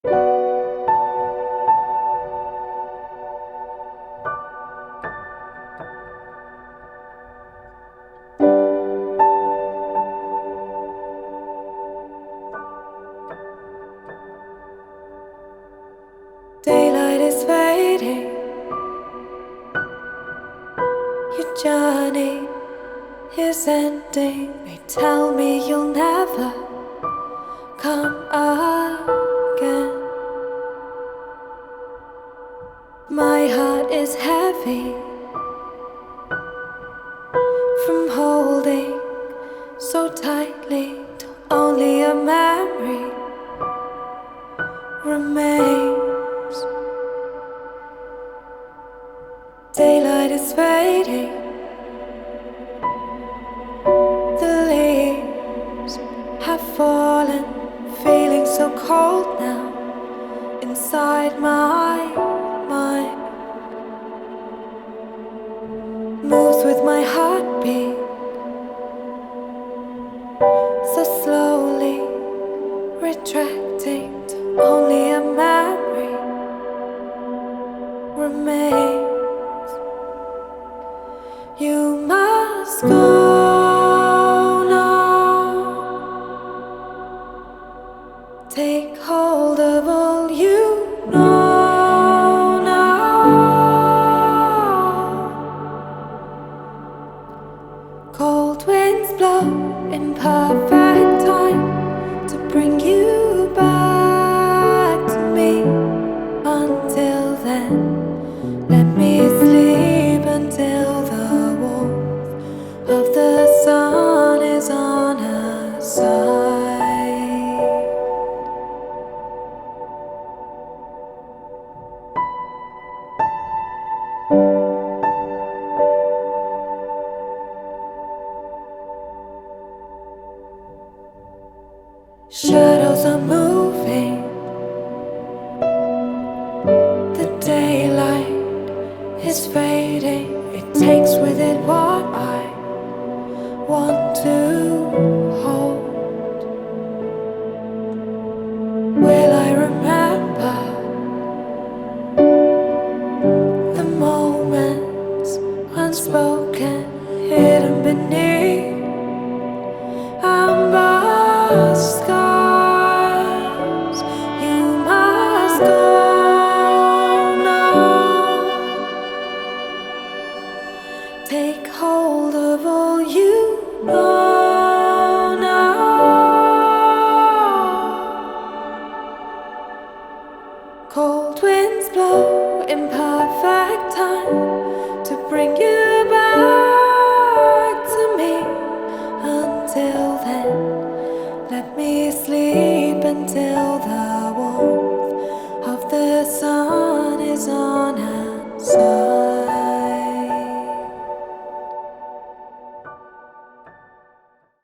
Daylight is fading. Your journey is ending. They tell me you'll never come again. My heart is heavy from holding so tightly till only a memory remains. Daylight is fading. The leaves have fallen, feeling so cold now inside my mind. Moves with my heartbeat so slowly, retracting to only a memory remains. You must go now. Take hold of all you know now. Cold winds blow in perfect time to bring you back to me. Until then, let me sleep until the warmth of the sun is on our side. Shadows are moving. The daylight is fading. It takes with it what I want to hold. Will I remember the moments unspoken, hidden beneath amber skies? You must go now. Take hold of all you know now. Cold winds blow in perfect time to bring you back to me. Until then, let me sleep until the warmth of the sun is on our side.